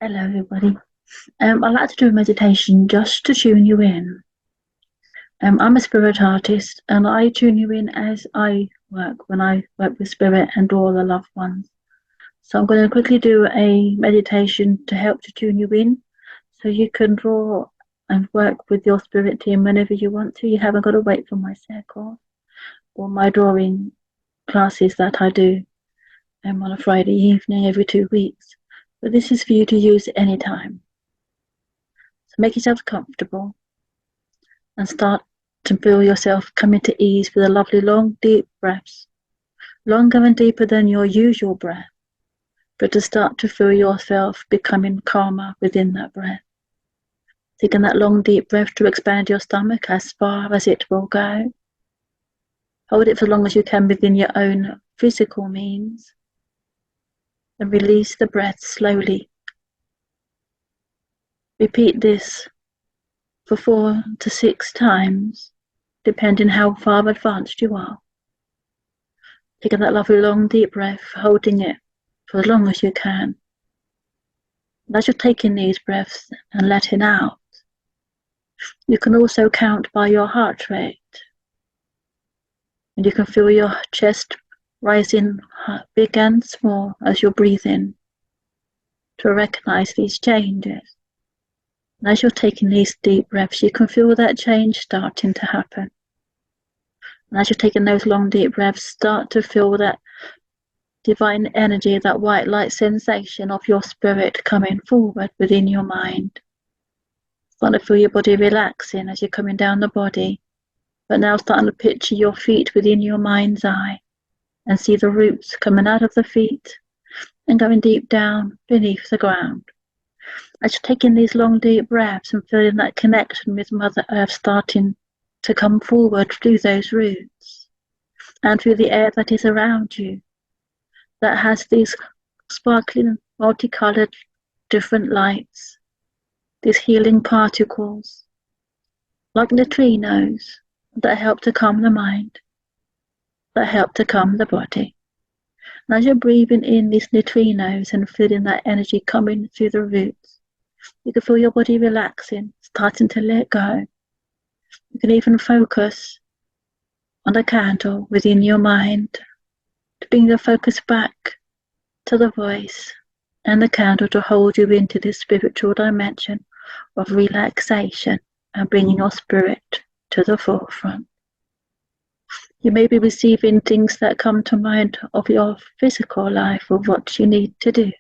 Hello, everybody. I'd like to do a meditation just to tune you in. I'm a spirit artist, and I tune you in as I work, when I work with spirit and all the loved ones. So I'm going to quickly do a meditation to help to tune you in, so you can draw and work with your spirit team whenever you want to. You haven't got to wait for my circle or my drawing classes that I do on a Friday evening every 2 weeks. But this is for you to use anytime. So make yourself comfortable and start to feel yourself coming to ease with a lovely long deep breaths, longer and deeper than your usual breath, but to start to feel yourself becoming calmer within that breath. Taking that long deep breath to expand your stomach as far as it will go. Hold it for as long as you can within your own physical means, and release the breath slowly. Repeat this for 4 to 6 times, depending how far advanced you are. Taking that lovely long deep breath, holding it for as long as you can. And as you're taking these breaths and letting out, you can also count by your heart rate. And you can feel your chest rising big and small as you breathe in, to recognize these changes. And as you're taking these deep breaths, you can feel that change starting to happen. And as you're taking those long deep breaths, start to feel that divine energy, that white light sensation of your spirit coming forward within your mind. Start to feel your body relaxing as you're coming down the body, but now starting to picture your feet within your mind's eye and see the roots coming out of the feet and going deep down beneath the ground. As you're taking these long deep breaths and feeling that connection with Mother Earth starting to come forward through those roots and through the air that is around you, that has these sparkling, multicolored, different lights, these healing particles, like neutrinos, that help to calm the mind, that help to calm the body. And as you're breathing in these neutrinos and feeling that energy coming through the roots, you can feel your body relaxing, starting to let go. You can even focus on a candle within your mind to bring the focus back to the voice and the candle to hold you into this spiritual dimension of relaxation and bringing your spirit to the forefront. You may be receiving things that come to mind of your physical life or what you need to do,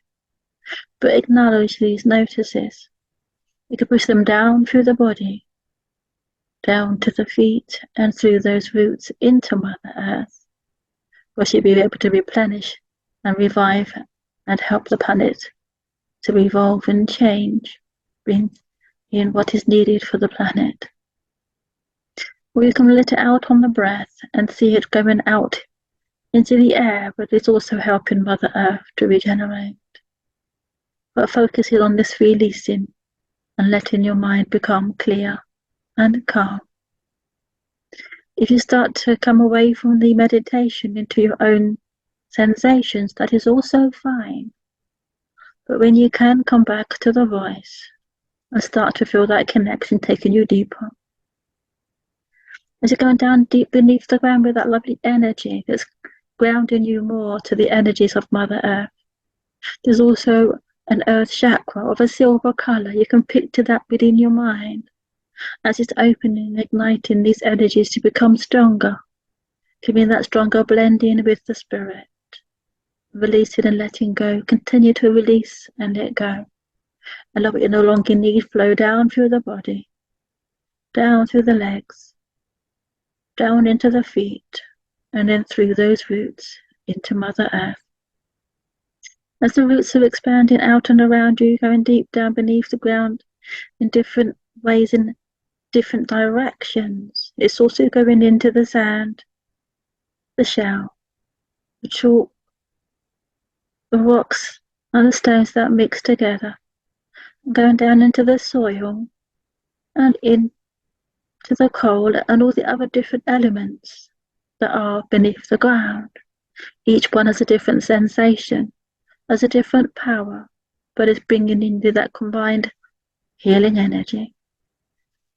but acknowledge these notices. You can push them down through the body, down to the feet and through those roots into Mother Earth, where she'll be able to replenish and revive and help the planet to evolve and change, bring in what is needed for the planet. Or you can let it out on the breath and see it going out into the air, but it's also helping Mother Earth to regenerate. But focusing on this releasing and letting your mind become clear and calm. If you start to come away from the meditation into your own sensations, that is also fine. But when you can come back to the voice and start to feel that connection taking you deeper. As you're going down deep beneath the ground with that lovely energy that's grounding you more to the energies of Mother Earth. There's also an earth chakra of a silver color. You can picture that within your mind as it's opening and igniting these energies to become stronger, giving that stronger blending with the spirit. Releasing and letting go. Continue to release and let go. Allow what you no longer need flow down through the body, down through the legs, down into the feet, and then through those roots into Mother Earth. As the roots are expanding out and around you, going deep down beneath the ground in different ways, in different directions, it's also going into the sand, the shell, the chalk, the rocks and the stones that mix together, going down into the soil and into the coal and all the other different elements that are beneath the ground. Each one has a different sensation, has a different power, but it's bringing into that combined healing energy.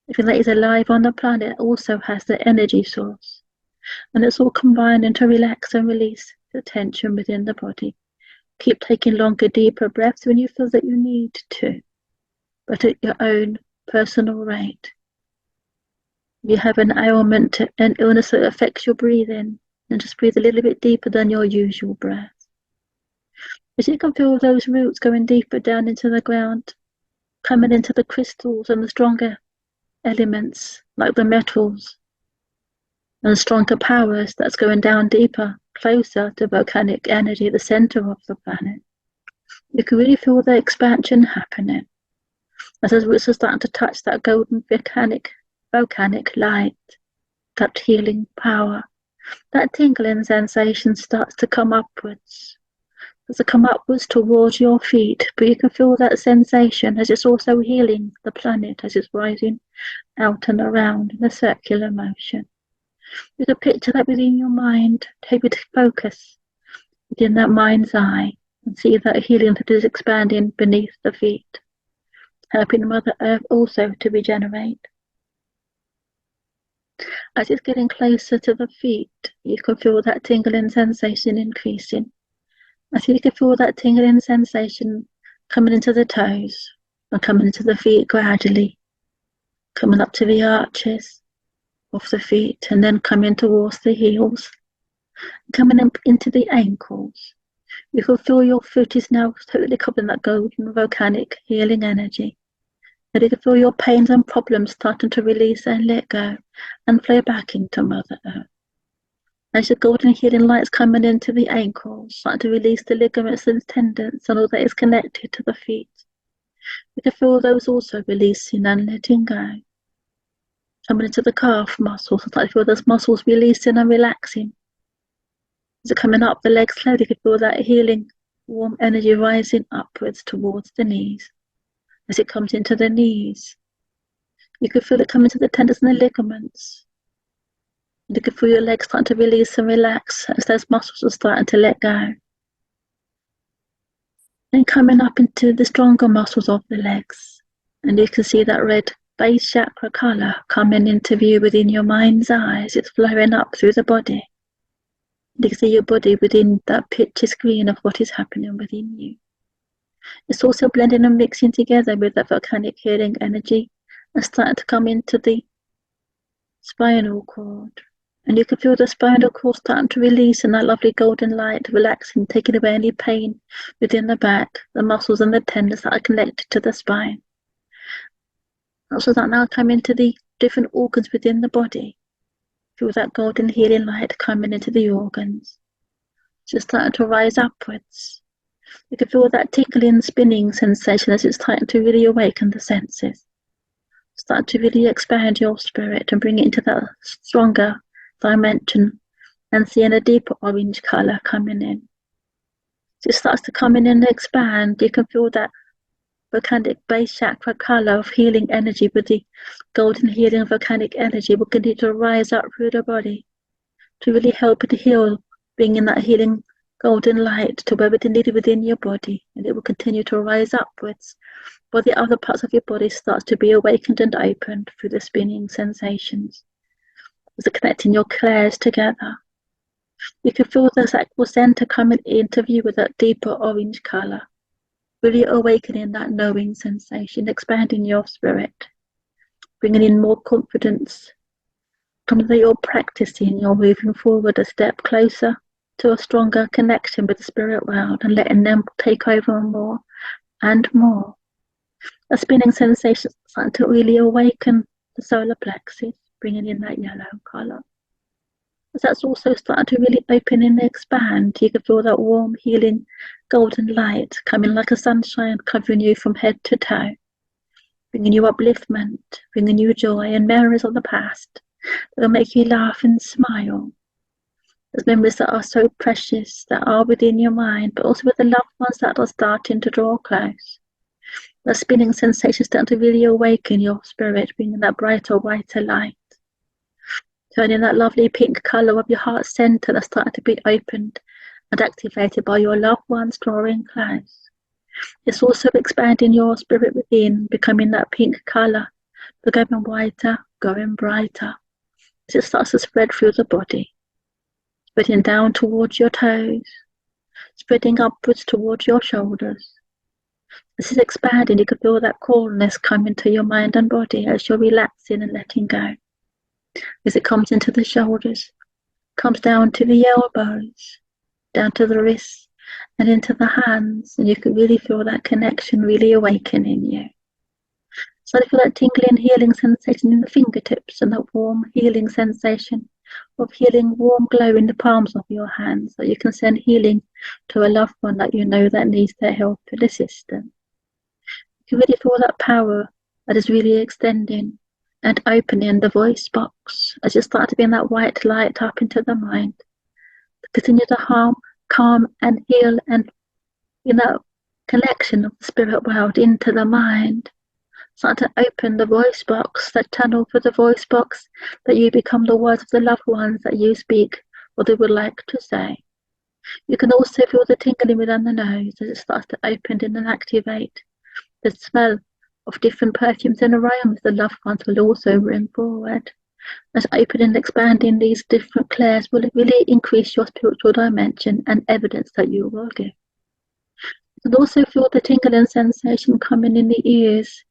Everything that is alive on the planet also has the energy source, and it's all combining to relax and release the tension within the body. Keep taking longer, deeper breaths when you feel that you need to, but at your own personal rate. If you have an ailment, an illness that affects your breathing, then just breathe a little bit deeper than your usual breath. As you can feel those roots going deeper down into the ground, coming into the crystals and the stronger elements like the metals and stronger powers that's going down deeper, closer to volcanic energy at the center of the planet. You can really feel the expansion happening as those roots are starting to touch that golden volcanic light, that healing power. That tingling sensation starts to come upwards. As it come upwards towards your feet, but you can feel that sensation as it's also healing the planet as it's rising out and around in a circular motion. You can picture that within your mind, take it to focus within that mind's eye and see that healing that is expanding beneath the feet, helping Mother Earth also to regenerate. As it's getting closer to the feet, you can feel that tingling sensation increasing. As you can feel that tingling sensation coming into the toes and coming into the feet gradually, coming up to the arches of the feet and then coming towards the heels, coming into the ankles. You can feel your foot is now totally covered in that golden volcanic healing energy. And you can feel your pains and problems starting to release and let go and flow back into Mother Earth. As your golden healing light's coming into the ankles, starting to release the ligaments and tendons and all that is connected to the feet. You can feel those also releasing and letting go. Coming into the calf muscles, starting to feel those muscles releasing and relaxing. As it's coming up the legs slowly, you can feel that healing, warm energy rising upwards towards the knees. As it comes into the knees, you can feel it coming to the tendons and the ligaments. You can feel your legs starting to release and relax as those muscles are starting to let go. Then coming up into the stronger muscles of the legs, and you can see that red base chakra colour coming into view within your mind's eye as it's flowing up through the body. You can see your body within that picture screen of what is happening within you. It's also blending and mixing together with that volcanic healing energy and starting to come into the spinal cord. And you can feel the spinal cord starting to release in that lovely golden light, relaxing, taking away any pain within the back, the muscles and the tendons that are connected to the spine. Also that now come into the different organs within the body. Feel that golden healing light coming into the organs. Just starting to rise upwards. You can feel that tickling, spinning sensation as it's starting to really awaken the senses. Start to really expand your spirit and bring it into that stronger dimension and seeing a deeper orange colour coming in. So it starts to come in and expand. You can feel that volcanic base chakra colour of healing energy with the golden healing volcanic energy will continue to rise up through the body to really help it to heal, bringing that healing golden light to wherever it is needed within your body, and it will continue to rise upwards while the other parts of your body starts to be awakened and opened through the spinning sensations. As it's connecting your clairs together, you can feel the sacral centre coming into view with that deeper orange colour, really awakening that knowing sensation, expanding your spirit, bringing in more confidence. From that you're practicing, you're moving forward a step closer to a stronger connection with the spirit world and letting them take over more and more. A spinning sensation starting to really awaken the solar plexus, bringing in that yellow colour. As that's also starting to really open and expand, you can feel that warm, healing, golden light coming like a sunshine, covering you from head to toe, bringing you upliftment, bringing you joy and memories of the past that will make you laugh and smile. There's memories that are so precious, that are within your mind, but also with the loved ones that are starting to draw close. The spinning sensation starting to really awaken your spirit, bringing that brighter, whiter light. Turning that lovely pink colour of your heart centre that's starting to be opened and activated by your loved ones drawing close. It's also expanding your spirit within, becoming that pink colour, becoming whiter, going brighter. As it starts to spread through the body, spreading down towards your toes, spreading upwards towards your shoulders. As it's expanding, you can feel that coolness coming to your mind and body as you're relaxing and letting go. As it comes into the shoulders, comes down to the elbows, down to the wrists, and into the hands, and you can really feel that connection really awakening you. So I feel that tingling, healing sensation in the fingertips and that warm, healing sensation of healing, warm glow in the palms of your hands, so you can send healing to a loved one that you know that needs their help and assistance. You can really feel that power that is really extending and opening the voice box as you start to bring that white light up into the mind. Continue to calm and heal and connection of the spirit world into the mind. Start to open the voice box, that tunnel for the voice box, that you become the words of the loved ones that you speak or they would like to say. You can also feel the tingling within the nose as it starts to open and activate. The smell of different perfumes and aromas the loved ones will also bring forward. As opening and expanding these different clairs will really increase your spiritual dimension and evidence that you will give. You can also feel the tingling sensation coming in the ears,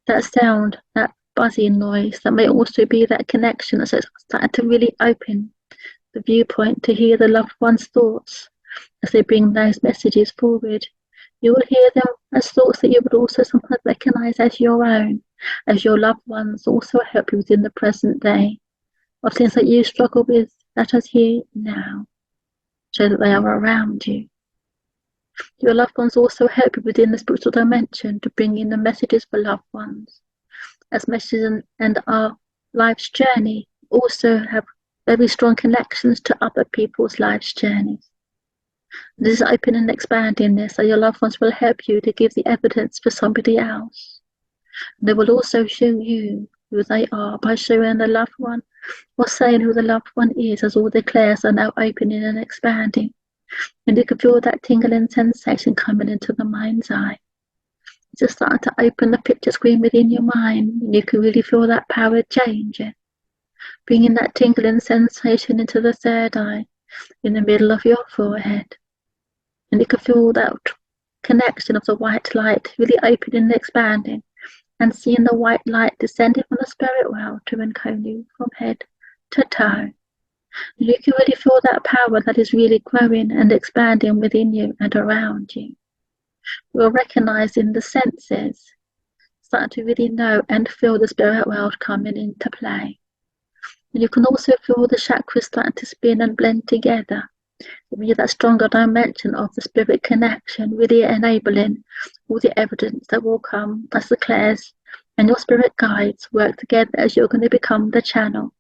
that sound, that buzzing noise, that may also be that connection that's starting to really open the viewpoint to hear the loved one's thoughts as they bring those messages forward. You will hear them as thoughts that you would also sometimes recognize as your own, as your loved ones also help you within the present day, of things that you struggle with that is here now, so that they are around you. Your loved ones also help you within the spiritual dimension to bring in the messages for loved ones, as messages and our life's journey also have very strong connections to other people's life's journeys. This is opening and expanding this, so your loved ones will help you to give the evidence for somebody else. And they will also show you who they are by showing the loved one or saying who the loved one is, as all the clairs are now opening and expanding. And you can feel that tingling sensation coming into the mind's eye. Just start to open the picture screen within your mind, and you can really feel that power changing, bringing that tingling sensation into the third eye, in the middle of your forehead. And you can feel that connection of the white light really opening and expanding, and seeing the white light descending from the spirit world to encode you from head to toe. And you can really feel that power that is really growing and expanding within you and around you. You're recognizing the senses, start to really know and feel the spirit world coming into play. And you can also feel the chakras starting to spin and blend together, giving you that stronger dimension of the spirit connection, really enabling all the evidence that will come as the clairs and your spirit guides work together as you're going to become the channel.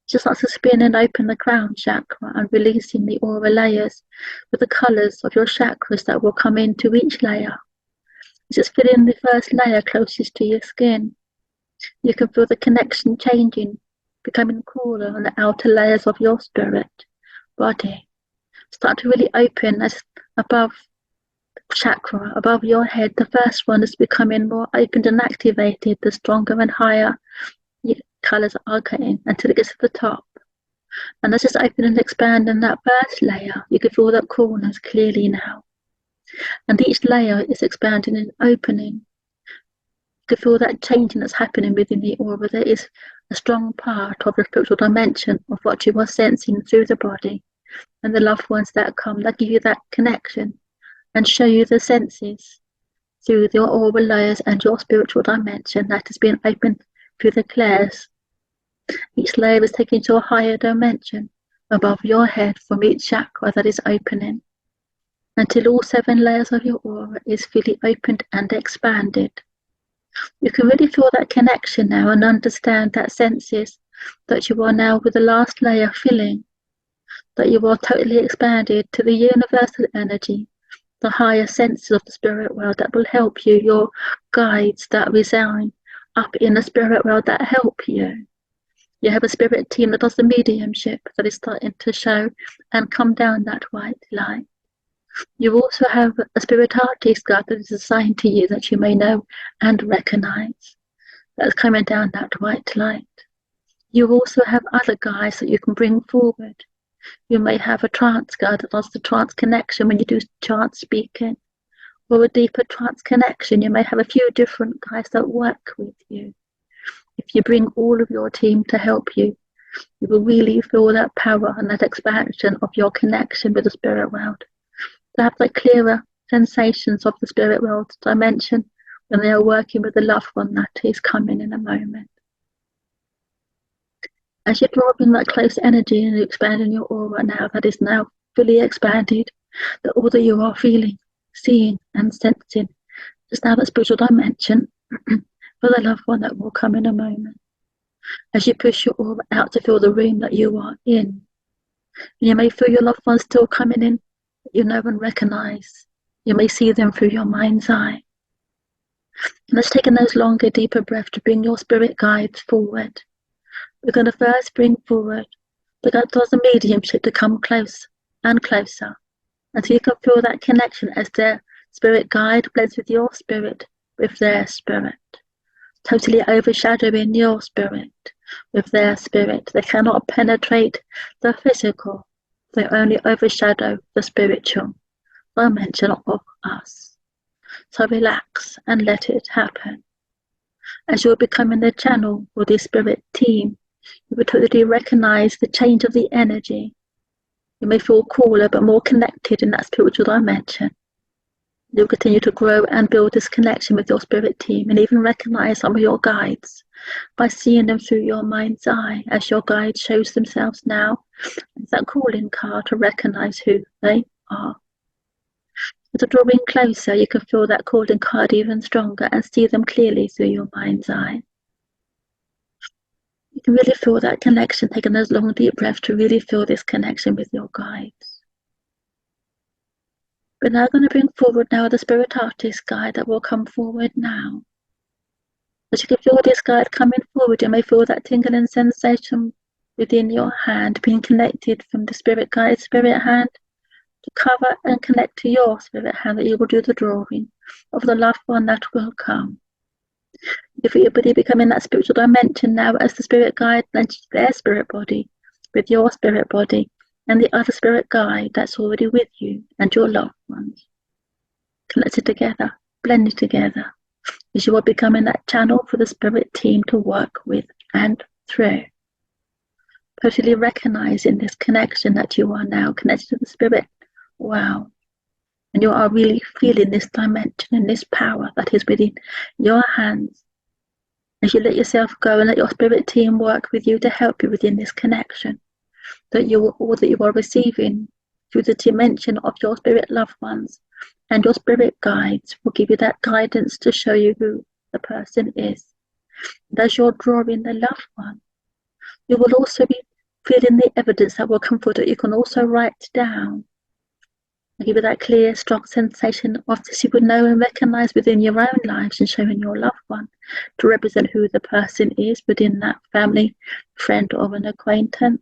Just starts to spin and open the crown chakra and releasing the aura layers with the colours of your chakras that will come into each layer. Just filling the first layer closest to your skin. You can feel the connection changing, becoming cooler on the outer layers of your spirit body. Start to really open as above chakra, above your head. The first one is becoming more opened and activated, the stronger and higher colours are getting until it gets to the top. And as it's opening and expanding that first layer, you can feel that coolness clearly now. And each layer is expanding and opening. You can feel that changing that's happening within the aura. There is a strong part of the spiritual dimension of what you are sensing through the body, and the loved ones that come that give you that connection and show you the senses through your aura layers and your spiritual dimension that has been opened through the clairs. Each layer is taken to a higher dimension above your head from each chakra that is opening, until all 7 layers of your aura is fully opened and expanded. You can really feel that connection now and understand that senses that you are now with the last layer filling, that you are totally expanded to the universal energy, the higher senses of the spirit world that will help you, your guides that reside up in the spirit world that help you. You have a spirit team that does the mediumship that is starting to show and come down that white light. You also have a spirit artist guide that is assigned to you that you may know and recognize. That's coming down that white light. You also have other guides that you can bring forward. You may have a trance guide that does the trance connection when you do trance speaking, or a deeper trance connection. You may have a few different guides that work with you. If you bring all of your team to help you, you will really feel that power and that expansion of your connection with the spirit world. To have that clearer sensations of the spirit world dimension when they are working with the loved one that is coming in a moment. As you draw in that close energy and you expand in your aura now, that is now fully expanded, that all that you are feeling, seeing and sensing is now that spiritual dimension for the loved one that will come in a moment. As you push your aura out to fill the room that you are in, you may feel your loved ones still coming in, that you know and recognize. You may see them through your mind's eye. And let's take in those longer, deeper breaths to bring your spirit guides forward. We're going to first bring forward the guide towards the mediumship to come close and closer until you can feel that connection as their spirit guide blends with your spirit, with their spirit, totally overshadowing your spirit with their spirit. They cannot penetrate the physical, they only overshadow the spiritual dimension of us. So relax and let it happen. As you're becoming the channel for the spirit team, you will totally recognize the change of the energy. You may feel cooler but more connected in that spiritual dimension. You'll continue to grow and build this connection with your spirit team and even recognize some of your guides by seeing them through your mind's eye as your guide shows themselves now. It's that calling card to recognize who they are. As you draw in closer, you can feel that calling card even stronger and see them clearly through your mind's eye. You can really feel that connection, taking those long, deep breaths to really feel this connection with your guides. We're now going to bring forward now the spirit artist guide that will come forward now. As you can feel this guide coming forward, you may feel that tingling sensation within your hand being connected from the spirit guide spirit hand to cover and connect to your spirit hand that you will do the drawing of the loved one that will come. You feel your body becoming that spiritual dimension now as the spirit guide blends their spirit body with your spirit body and the other spirit guide that's already with you and your loved ones. Connected together, blended together, as you are becoming that channel for the spirit team to work with and through. Totally recognizing this connection that you are now connected to the spirit. Wow. And you are really feeling this dimension and this power that is within your hands as you let yourself go and let your spirit team work with you to help you within this connection, that all that you are receiving through the dimension of your spirit loved ones and your spirit guides will give you that guidance to show you who the person is. And as you're drawing the loved one, you will also be feeling the evidence that will come forward that you can also write down. Give you that clear, strong sensation of this you would know and recognize within your own lives and showing your loved one to represent who the person is within that family, friend or an acquaintance.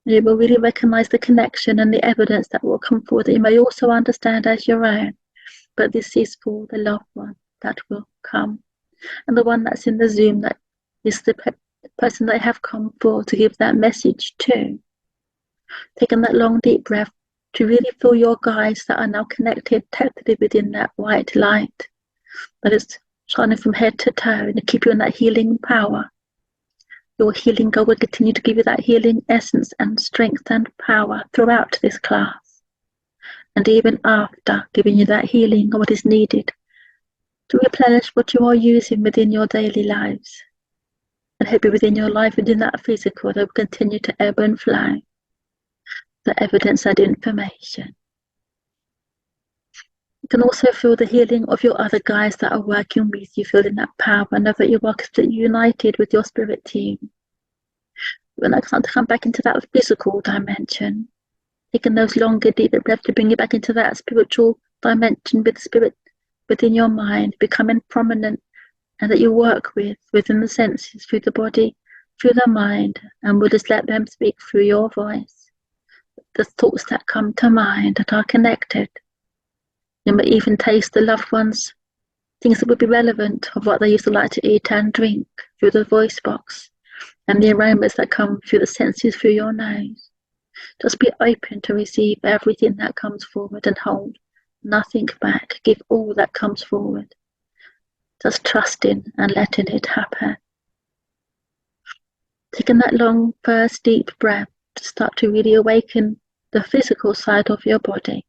You will really recognize the connection and the evidence that will come forward that you may also understand as your own. But this is for the loved one that will come. And the one that's in the Zoom that is the person they have come for to give that message to. Taking that long, deep breath to really feel your guides that are now connected totally within that white light that is shining from head to toe and to keep you in that healing power. Your healing God will continue to give you that healing essence and strength and power throughout this class. And even after giving you that healing of what is needed to replenish what you are using within your daily lives. And help you within your life, within that physical, that will continue to ebb and flow. The evidence and information. You can also feel the healing of your other guides that are working with you, feeling that power, and know that you are united with your spirit team. You're now starting to come back into that physical dimension, taking those longer, deeper breaths to bring you back into that spiritual dimension with the spirit within your mind, becoming prominent, and that you work with within the senses, through the body, through the mind, and we'll just let them speak through your voice. The thoughts that come to mind that are connected You might even taste the loved ones, things that would be relevant of what they used to like to eat and drink through the voice box, and the aromas that come through the senses through your nose. Just be open to receive everything that comes forward and hold nothing back. Give all that comes forward. Just trusting and letting it happen. Taking that long, first deep breath to start to really awaken the physical side of your body.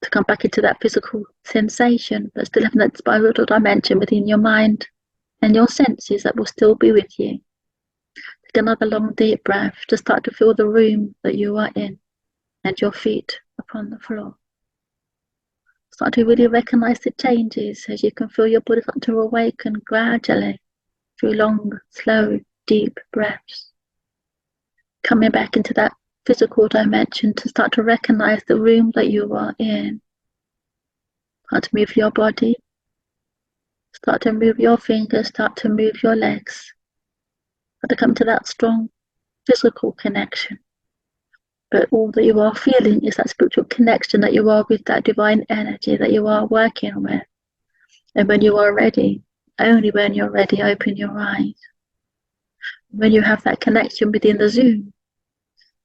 To come back into that physical sensation, but still having that spiritual dimension within your mind and your senses that will still be with you. Take another long, deep breath to start to feel the room that you are in and your feet upon the floor. Start to really recognize the changes as you can feel your body start to awaken gradually through long, slow, deep breaths. Coming back into that physical dimension to start to recognize the room that you are in. Start to move your body. Start to move your fingers. Start to move your legs. Start to come to that strong physical connection. But all that you are feeling is that spiritual connection that you are with that divine energy that you are working with. And when you are ready, only when you're ready, open your eyes. When you have that connection within the Zoom,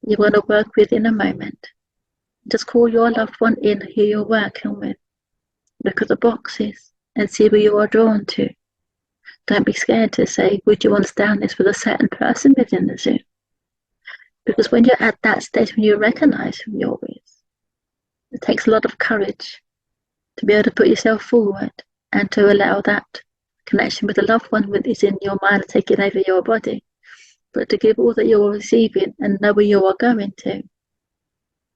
you want to work with in a moment. Just call your loved one in who you're working with. Look at the boxes and see where you are drawn to. Don't be scared to say, would you understand this with a certain person within the Zoom? Because when you're at that stage, when you recognize who you're with, it takes a lot of courage to be able to put yourself forward and to allow that connection with the loved one that is in your mind taking over your body. But to give all that you're receiving and know where you are going to.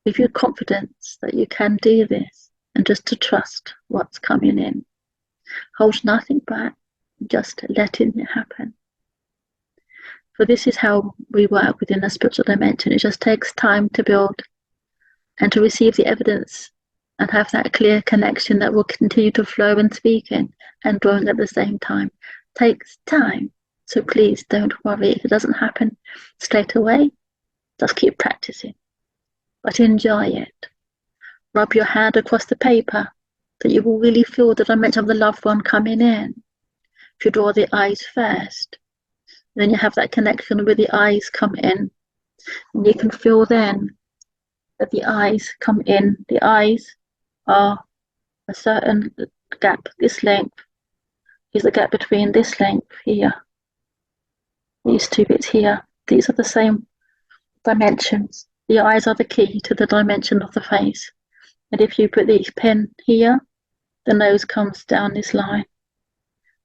Give you confidence that you can do this and just to trust what's coming in. Hold nothing back, just letting it happen. For this is how we work within the spiritual dimension. It just takes time to build and to receive the evidence and have that clear connection that will continue to flow and speak in and drawing at the same time. It takes time. So please don't worry if it doesn't happen straight away. Just keep practicing. But enjoy it. Rub your hand across the paper that you will really feel the dimension of the loved one coming in. If you draw the eyes first, then you have that connection with the eyes come in. And you can feel then that the eyes come in. The eyes are a certain gap. This length is the gap between this length here. These two bits here, these are the same dimensions. The eyes are the key to the dimension of the face. And if you put the pen here, the nose comes down this line.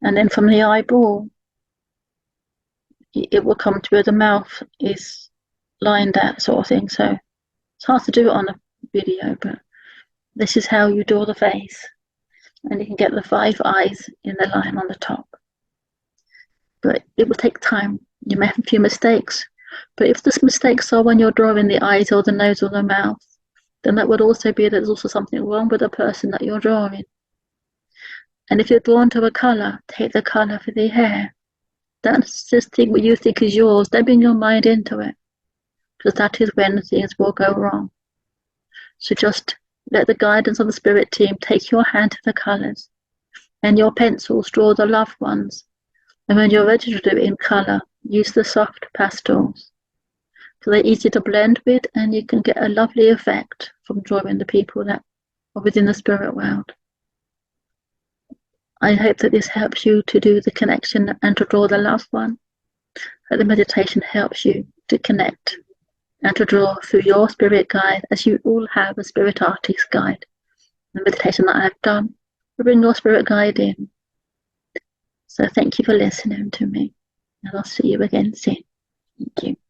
And then from the eyeball, it will come to where the mouth is lined out, sort of thing. So it's hard to do it on a video, but this is how you draw the face. And you can get the 5 eyes in the line on the top. But it will take time. You may have a few mistakes, but if the mistakes are when you're drawing the eyes or the nose or the mouth, then that would also be that there's also something wrong with the person that you're drawing. And if you're drawn to a colour, take the colour for the hair. That's just think what you think is yours. Don't bring your mind into it, because that is when things will go wrong. So just let the guidance of the spirit team take your hand to the colours, and your pencils draw the loved ones. And when you're ready to do it in colour, use the soft pastels. So they're easy to blend with, and you can get a lovely effect from drawing the people that are within the spirit world. I hope that this helps you to do the connection and to draw the loved one. That the meditation helps you to connect and to draw through your spirit guide, as you all have a spirit artist guide. The meditation that I've done will bring your spirit guide in. So thank you for listening to me, and I'll see you again soon. Thank you.